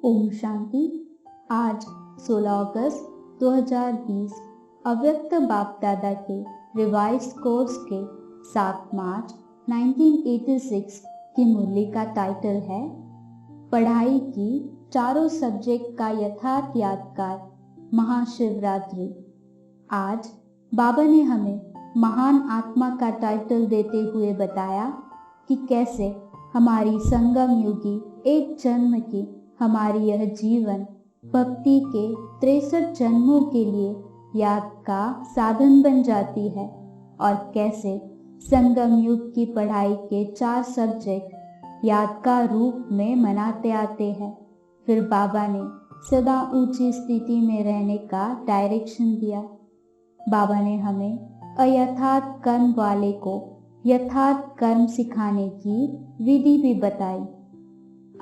ओम शांति। आज 16 अगस्त 2020 अव्यक्त बाप दादा के रिवाइज कोर्स के 7 मार्च 1986 की मुरली का टाइटल है पढ़ाई की चारों सब्जेक्ट का यथार्थ यादगार महाशिवरात्रि। आज बाबा ने हमें महान आत्मा का टाइटल देते हुए बताया कि कैसे हमारी संगम युगी एक जन्म की हमारी यह जीवन भक्ति के 63 जन्मों के लिए याद का साधन बन जाती है और कैसे संगम युग की पढ़ाई के 4 सब्जेक्ट याद का रूप में मनाते आते हैं। फिर बाबा ने सदा ऊंची स्थिति में रहने का डायरेक्शन दिया। बाबा ने हमें अयथार्थ कर्म वाले को यथार्थ कर्म सिखाने की विधि भी बताई।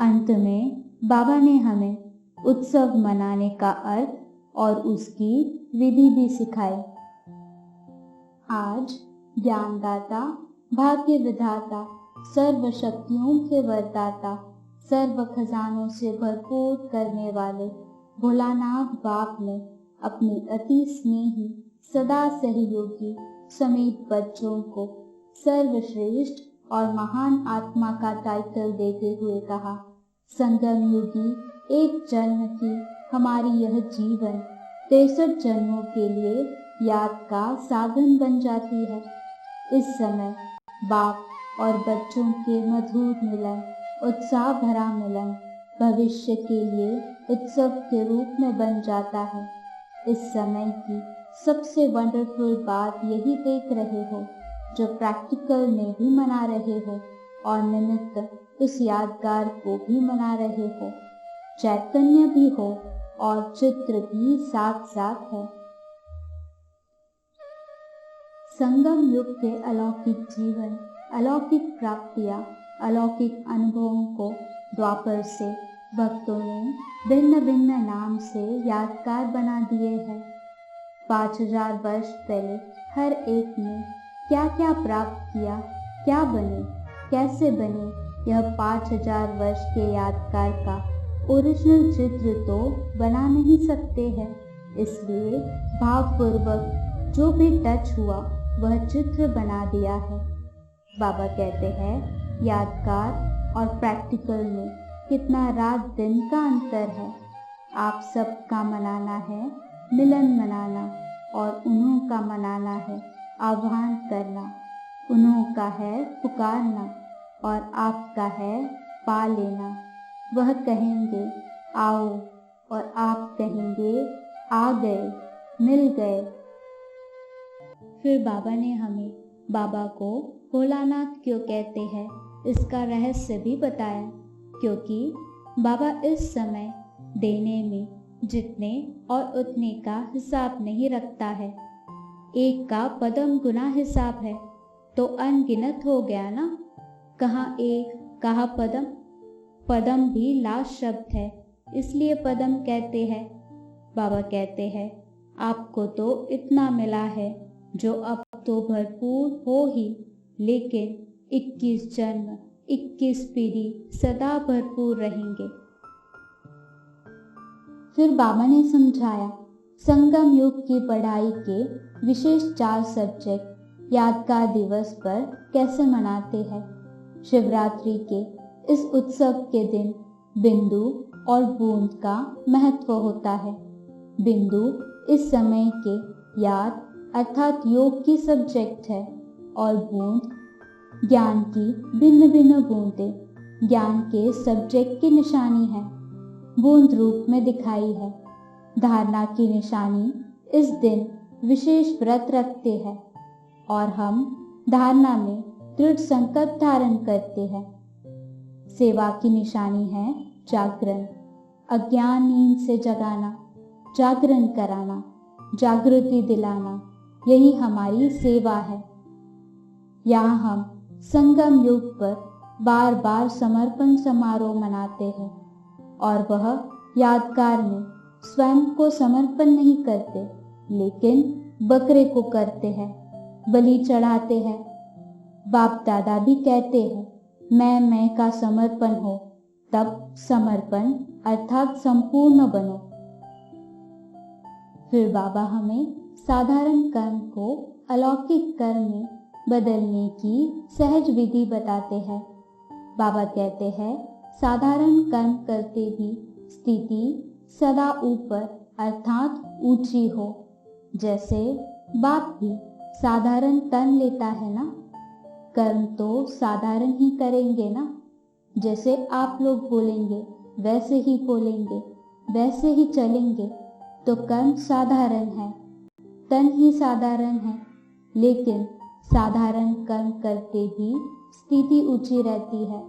अंत में बाबा ने हमें उत्सव मनाने का अर्थ और उसकी विधि भी सिखाई। आज ज्ञानदाता, भाग्य विधाता, सर्व शक्तियों के वरदाता, सर्व खजानों से भरपूर करने वाले भोलानाथ बाप ने अपनी अति स्नेही सदा सहयोगी समेत बच्चों को सर्वश्रेष्ठ और महान आत्मा का टाइटल देते हुए कहा, संगम युगी एक जन्म की हमारी यह जीवन 63 जन्मों के लिए याद का साधन बन जाती है। इस समय बाप और बच्चों के मधुर मिलन, उत्साह भरा मिलन भविष्य के लिए उत्सव के रूप में बन जाता है। इस समय की सबसे वंडरफुल बात यही देख रहे हो जो प्रैक्टिकल में भी मना रहे हो और निमित्त उस यादगार को भी मना रहे हो। चैतन्य भी हो और चित्र भी साथ साथ है। संगम युग के अलौकिक जीवन, अलौकिक प्राप्तियां, अलौकिक अनुभवों को द्वापर से भक्तों ने भिन्न भिन्न नाम से यादगार बना दिए हैं। 5000 वर्ष पहले हर एक ने क्या क्या प्राप्त किया, क्या बने, कैसे बने, यह 5000 वर्ष के यादगार का ओरिजिनल चित्र तो बना नहीं सकते हैं। इसलिए भावपूर्वक जो भी टच हुआ वह चित्र बना दिया है। बाबा कहते हैं यादगार और प्रैक्टिकल में कितना रात दिन का अंतर है। आप सबका मनाना है मिलन मनाना और उन्हों का मनाना है आह्वान करना। उन्हों का है पुकारना और आपका है पा लेना। वह कहेंगे आओ और आप कहेंगे आ गए, मिल गए। फिर बाबा ने हमें बाबा को भोलानाथ क्यों कहते हैं इसका रहस्य भी बताया, क्योंकि बाबा इस समय देने में जितने और उतने का हिसाब नहीं रखता है। एक का पदम गुना हिसाब है तो अनगिनत हो गया ना। कहाँ एक, कहाँ पदम। पदम भी लास्ट शब्द है इसलिए पदम कहते हैं। बाबा कहते हैं आपको तो इतना मिला है जो अब तो भरपूर हो ही, लेकिन 21 जन्म 21 पीढ़ी सदा भरपूर रहेंगे। फिर बाबा ने समझाया संगम युग की पढ़ाई के विशेष 4 सब्जेक्ट यादगार दिवस पर कैसे मनाते हैं। शिवरात्रि के इस उत्सव के दिन बिंदु और बूंद का महत्व होता है। बिंदु इस समय के याद अर्थात योग की सब्जेक्ट है और बूंद ज्ञान की भिन्न भिन्न बूंदें ज्ञान के सब्जेक्ट की निशानी है। बूंद रूप में दिखाई है। धारणा की निशानी इस दिन विशेष व्रत रखते हैं और हम धारणा में दृढ़ संकल्प धारण करते हैं। सेवा की निशानी है जागरण, अज्ञान नींद से जगाना, जागरण कराना, जागृति दिलाना, यही हमारी सेवा है। यहाँ हम संगम युग पर बार बार समर्पण समारोह मनाते हैं और वह यादगार में स्वयं को समर्पण नहीं करते लेकिन बकरे को करते हैं, बलि चढ़ाते हैं। बाप दादा भी कहते हैं मैं का समर्पण हो, तब समर्पण अर्थात संपूर्ण बनो। फिर बाबा हमें साधारण कर्म को अलौकिक कर्म में बदलने की सहज विधि बताते हैं। बाबा कहते हैं, साधारण कर्म करते भी स्थिति सदा ऊपर अर्थात ऊंची हो। जैसे बाप भी साधारण तन लेता है ना, कर्म तो साधारण ही करेंगे ना। जैसे आप लोग बोलेंगे वैसे ही बोलेंगे, वैसे ही चलेंगे, तो कर्म साधारण है, तन ही साधारण है। लेकिन साधारण कर्म करते भी स्थिति ऊंची रहती है।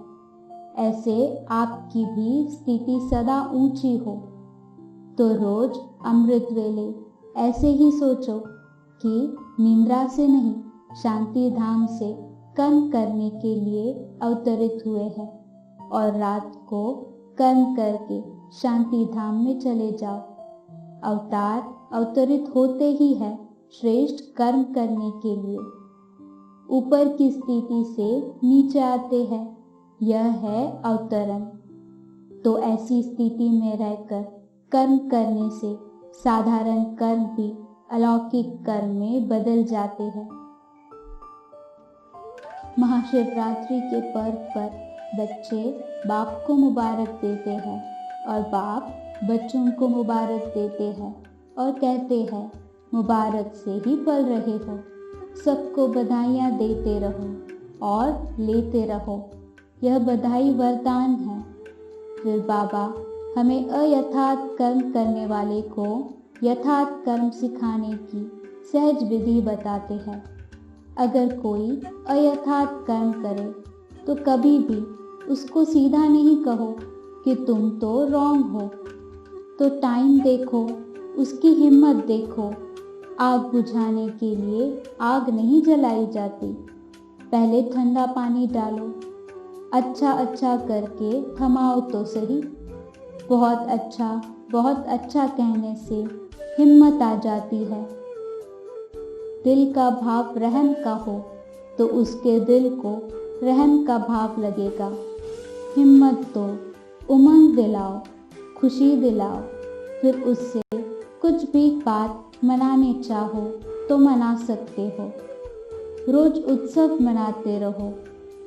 ऐसे आपकी भी स्थिति सदा ऊंची हो। तो रोज अमृत वेले ऐसे ही सोचो कि निंद्रा से नहीं, शांति धाम से कर्म करने के लिए अवतरित हुए हैं, और रात को कर्म करके शांति धाम में चले जाओ। अवतार अवतरित होते ही है श्रेष्ठ कर्म करने के लिए। ऊपर की स्थिति से नीचे आते हैं, यह है अवतरण। तो ऐसी स्थिति में रहकर कर्म करने से साधारण कर्म भी अलौकिक कर्म में बदल जाते हैं। महाशिवरात्रि के पर्व पर बच्चे बाप को मुबारक देते हैं और बाप बच्चों को मुबारक देते हैं और कहते हैं, मुबारक से ही पल रहे हो, सबको बधाइयाँ देते रहो और लेते रहो, यह बधाई वरदान है। फिर बाबा हमें अयथार्थ कर्म करने वाले को यथार्थ कर्म सिखाने की सहज विधि बताते हैं। अगर कोई अयथार्थ कर्म करे तो कभी भी उसको सीधा नहीं कहो कि तुम तो रॉन्ग हो। तो टाइम देखो, उसकी हिम्मत देखो। आग बुझाने के लिए आग नहीं जलाई जाती, पहले ठंडा पानी डालो, अच्छा अच्छा करके थमाओ तो सही। बहुत अच्छा कहने से हिम्मत आ जाती है। दिल का भाव रहम का हो तो उसके दिल को रहम का भाव लगेगा। हिम्मत दो, उमंग दिलाओ, खुशी दिलाओ, फिर उससे कुछ भी बात मनाने चाहो तो मना सकते हो। रोज उत्सव मनाते रहो,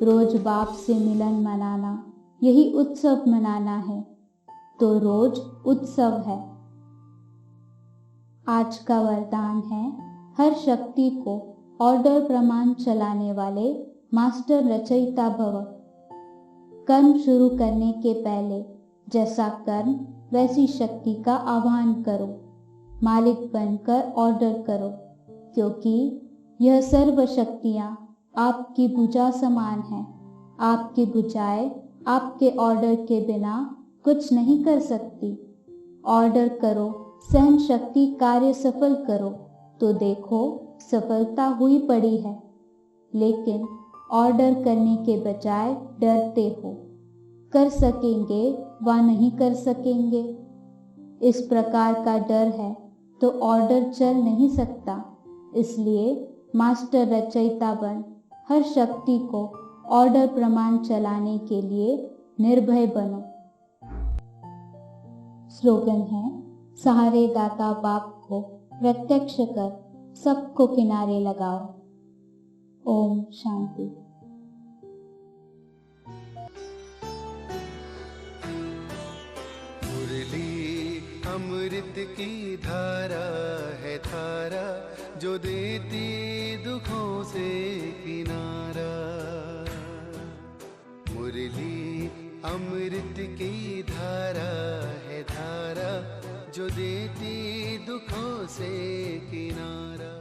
रोज बाप से मिलन मनाना, यही उत्सव मनाना है। तो रोज उत्सव है। आज का वरदान है, हर शक्ति को ऑर्डर प्रमाण चलाने वाले मास्टर रचयिता भव। कर्म शुरू करने के पहले जैसा कर्म वैसी शक्ति का आह्वान करो, मालिक बनकर ऑर्डर करो, क्योंकि यह सर्व शक्तियाँ आपकी भुजा समान हैं। आपकी भुजाएं आपके ऑर्डर के बिना कुछ नहीं कर सकती। ऑर्डर करो, सहन शक्ति कार्य सफल करो, तो देखो सफलता हुई पड़ी है। लेकिन ऑर्डर करने के बजाय डरते हो, कर सकेंगे व नहीं कर सकेंगे, इस प्रकार का डर है तो ऑर्डर चल नहीं सकता। इसलिए मास्टर रचयिता बन हर शक्ति को ऑर्डर प्रमाण चलाने के लिए निर्भय बनो। स्लोगन है, सहारे दाता बाप को प्रत्यक्ष कर सबको किनारे लगाओ। ओम शांति। मुरली अमृत की धारा है धारा, जो देती दुखों से किनारा। मुरली अमृत की धारा है धारा, जो देती दुखों से किनारा।